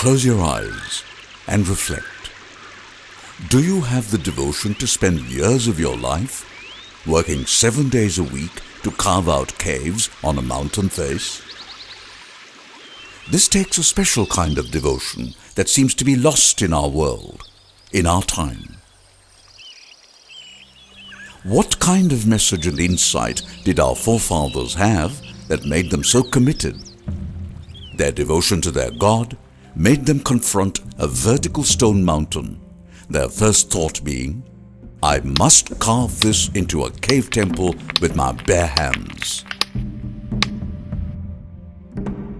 Close your eyes and reflect. Do you have the devotion to spend years of your life working 7 days a week to carve out caves on a mountain face? This takes a special kind of devotion that seems to be lost in our world, in our time. What kind of message and insight did our forefathers have that made them so committed? Their devotion to their God made them confront a vertical stone mountain, their first thought being, I must carve this into a cave temple with my bare hands.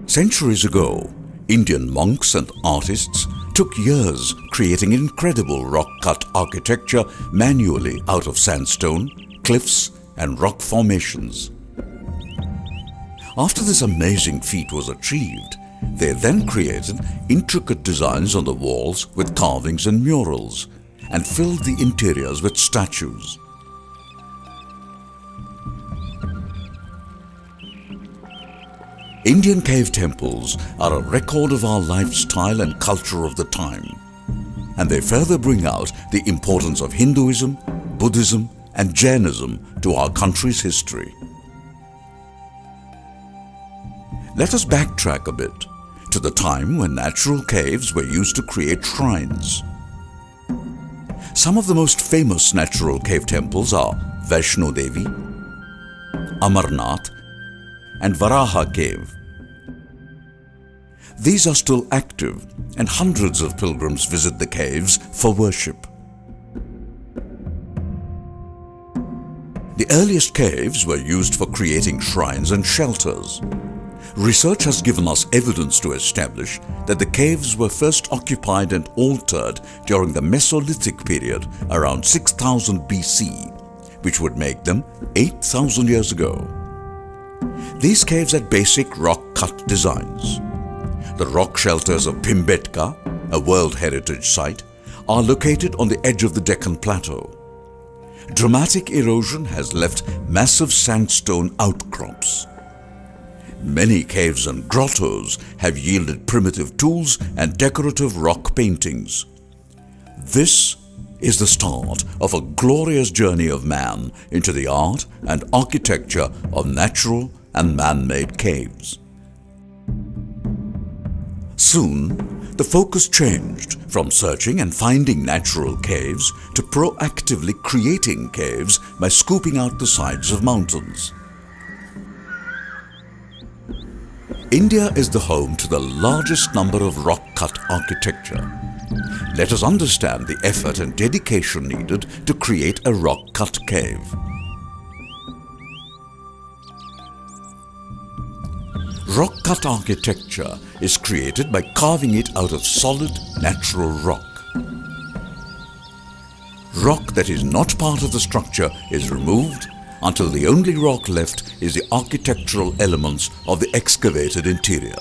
Centuries ago, Indian monks and artists took years creating incredible rock-cut architecture manually out of sandstone, cliffs, and rock formations. After this amazing feat was achieved, they then created intricate designs on the walls with carvings and murals and filled the interiors with statues. Indian cave temples are a record of our lifestyle and culture of the time, and they further bring out the importance of Hinduism, Buddhism, and Jainism to our country's history. Let us backtrack a bit to the time when natural caves were used to create shrines. Some of the most famous natural cave temples are Vaishno Devi, Amarnath, and Varaha Cave. These are still active, and hundreds of pilgrims visit the caves for worship. The earliest caves were used for creating shrines and shelters. Research has given us evidence to establish that the caves were first occupied and altered during the Mesolithic period around 6000 BC, which would make them 8,000 years ago. These caves had basic rock-cut designs. The rock shelters of Bhimbetka, a World Heritage Site, are located on the edge of the Deccan Plateau. Dramatic erosion has left massive sandstone outcrops. Many caves and grottos have yielded primitive tools and decorative rock paintings. This is the start of a glorious journey of man into the art and architecture of natural and man-made caves. Soon, the focus changed from searching and finding natural caves to proactively creating caves by scooping out the sides of mountains. India is the home to the largest number of rock-cut architecture. Let us understand the effort and dedication needed to create a rock-cut cave. Rock-cut architecture is created by carving it out of solid, natural rock. Rock that is not part of the structure is removed until the only rock left is the architectural elements of the excavated interior.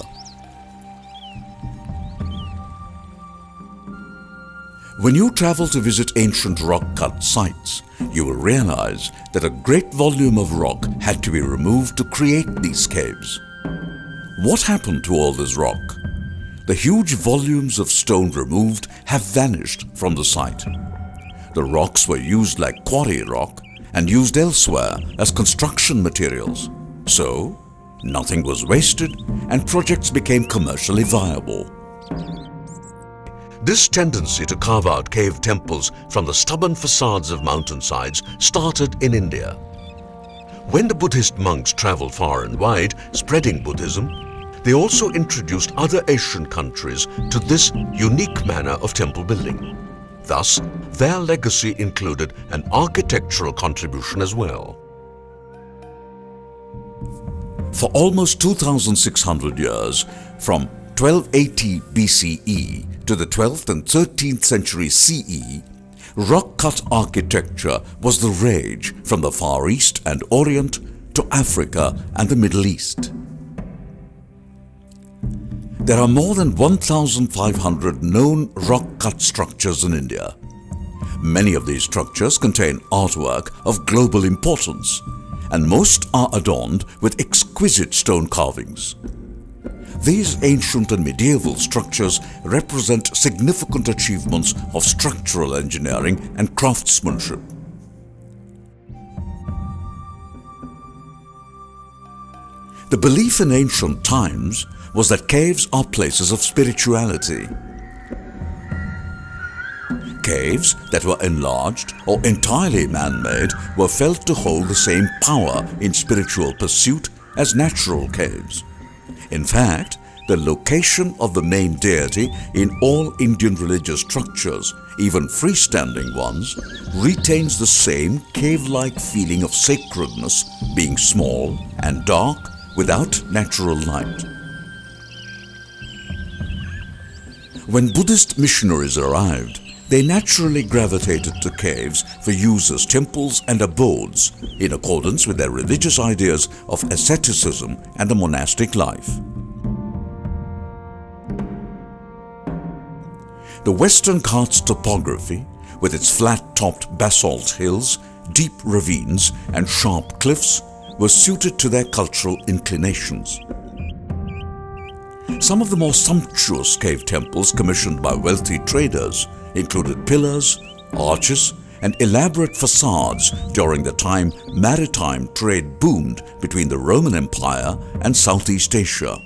When you travel to visit ancient rock-cut sites, you will realize that a great volume of rock had to be removed to create these caves. What happened to all this rock? The huge volumes of stone removed have vanished from the site. The rocks were used like quarry rock and used elsewhere as construction materials. So, nothing was wasted and projects became commercially viable. This tendency to carve out cave temples from the stubborn facades of mountainsides started in India. When the Buddhist monks traveled far and wide, spreading Buddhism, they also introduced other Asian countries to this unique manner of temple building. Thus, their legacy included an architectural contribution as well. For almost 2,600 years, from 1280 BCE to the 12th and 13th century CE, rock-cut architecture was the rage from the Far East and Orient to Africa and the Middle East. There are more than 1,500 known rock-cut structures in India. Many of these structures contain artwork of global importance, and most are adorned with exquisite stone carvings. These ancient and medieval structures represent significant achievements of structural engineering and craftsmanship. The belief in ancient times was that caves are places of spirituality. Caves that were enlarged or entirely man-made were felt to hold the same power in spiritual pursuit as natural caves. In fact, the location of the main deity in all Indian religious structures, even freestanding ones, retains the same cave-like feeling of sacredness, being small and dark without natural light. When Buddhist missionaries arrived, they naturally gravitated to caves for use as temples and abodes in accordance with their religious ideas of asceticism and the monastic life. The Western Ghats topography, with its flat-topped basalt hills, deep ravines and sharp cliffs, was suited to their cultural inclinations. Some of the more sumptuous cave temples commissioned by wealthy traders included pillars, arches, and elaborate facades during the time maritime trade boomed between the Roman Empire and Southeast Asia.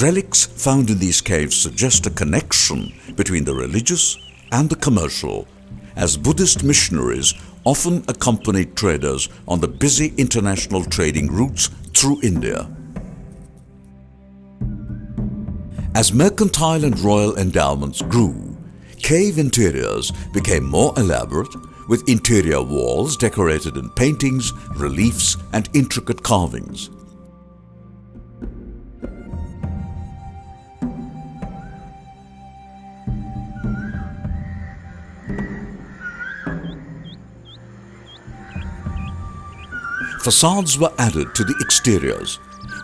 Relics found in these caves suggest a connection between the religious and the commercial, as Buddhist missionaries often accompanied traders on the busy international trading routes through India. As mercantile and royal endowments grew, cave interiors became more elaborate, with interior walls decorated in paintings, reliefs, and intricate carvings. Facades were added to the exteriors,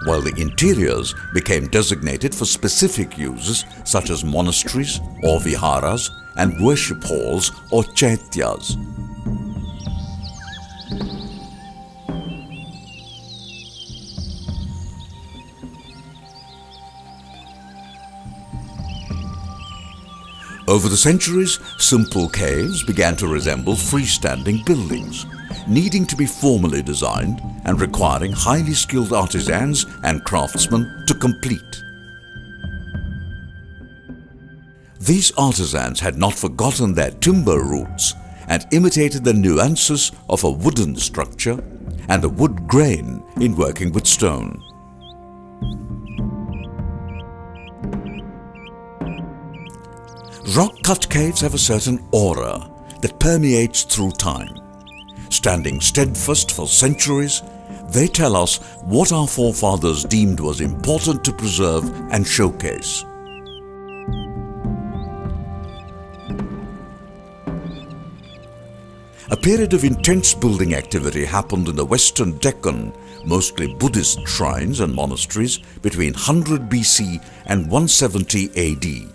while the interiors became designated for specific uses such as monasteries or viharas and worship halls or chaityas. Over the centuries, simple caves began to resemble freestanding buildings, needing to be formally designed and requiring highly skilled artisans and craftsmen to complete. These artisans had not forgotten their timber roots and imitated the nuances of a wooden structure and the wood grain in working with stone. Rock-cut caves have a certain aura that permeates through time. Standing steadfast for centuries, they tell us what our forefathers deemed was important to preserve and showcase. A period of intense building activity happened in the Western Deccan, mostly Buddhist shrines and monasteries, between 100 BC and 170 AD.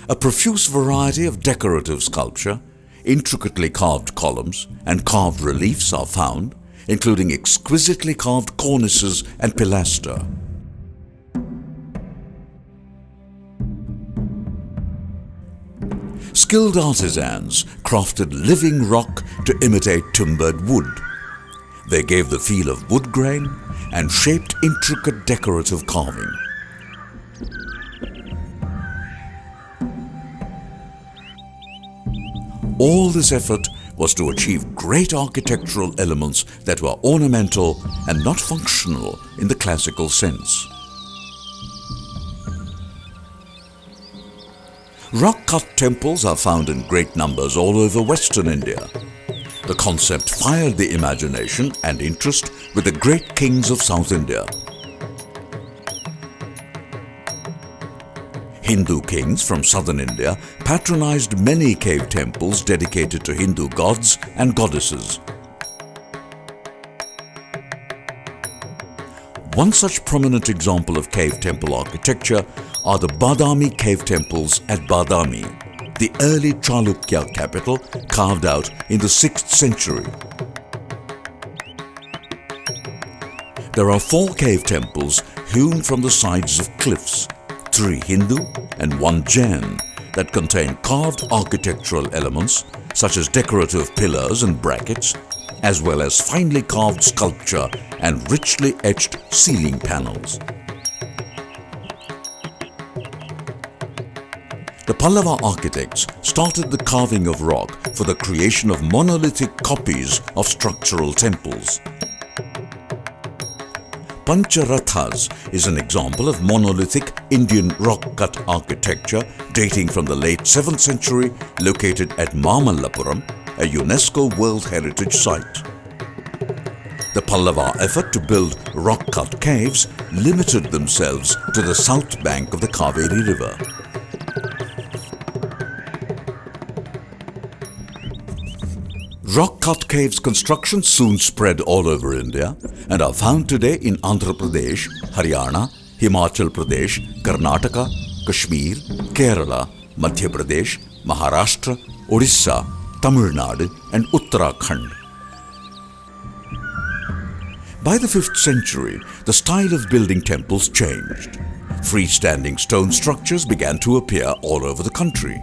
A profuse variety of decorative sculpture, intricately carved columns, and carved reliefs are found, including exquisitely carved cornices and pilaster. Skilled artisans crafted living rock to imitate timbered wood. They gave the feel of wood grain and shaped intricate decorative carving. All this effort was to achieve great architectural elements that were ornamental and not functional in the classical sense. Rock-cut temples are found in great numbers all over Western India. The concept fired the imagination and interest with the great kings of South India. Hindu kings from southern India patronized many cave temples dedicated to Hindu gods and goddesses. One such prominent example of cave temple architecture are the Badami cave temples at Badami, the early Chalukya capital carved out in the 6th century. There are 4 cave temples hewn from the sides of cliffs, 3 Hindu and 1 Jain, that contain carved architectural elements such as decorative pillars and brackets, as well as finely carved sculpture and richly etched ceiling panels. The Pallava architects started the carving of rock for the creation of monolithic copies of structural temples. Pancharathas is an example of monolithic Indian rock-cut architecture dating from the late 7th century, located at Mamallapuram, a UNESCO World Heritage Site. The Pallava effort to build rock-cut caves limited themselves to the south bank of the Kaveri river. Rock-cut caves construction soon spread all over India and are found today in Andhra Pradesh, Haryana, Himachal Pradesh, Karnataka, Kashmir, Kerala, Madhya Pradesh, Maharashtra, Odisha, Tamil Nadu and Uttarakhand. By the 5th century, the style of building temples changed. Freestanding stone structures began to appear all over the country.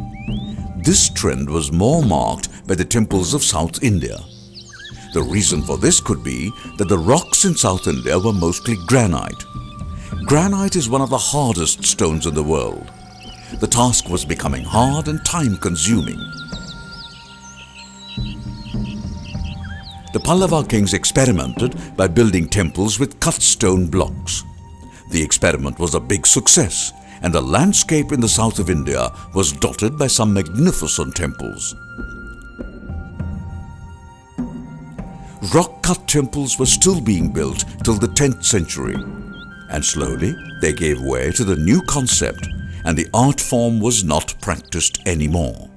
This trend was more marked by the temples of South India. The reason for this could be that the rocks in South India were mostly granite. Granite is one of the hardest stones in the world. The task was becoming hard and time-consuming. The Pallava kings experimented by building temples with cut stone blocks. The experiment was a big success, and the landscape in the south of India was dotted by some magnificent temples. Rock-cut temples were still being built till the 10th century, and slowly they gave way to the new concept, and the art form was not practiced anymore.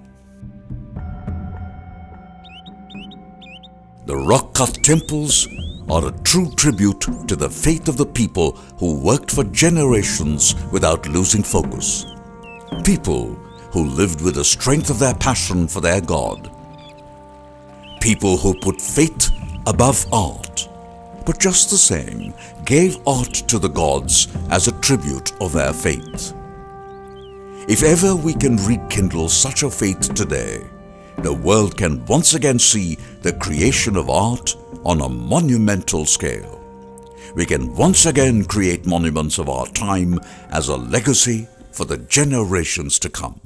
The rock-cut temples are a true tribute to the faith of the people who worked for generations without losing focus. People who lived with the strength of their passion for their God. People who put faith above art, but just the same gave art to the gods as a tribute of their faith. If ever we can rekindle such a faith today, the world can once again see the creation of art on a monumental scale. We can once again create monuments of our time as a legacy for the generations to come.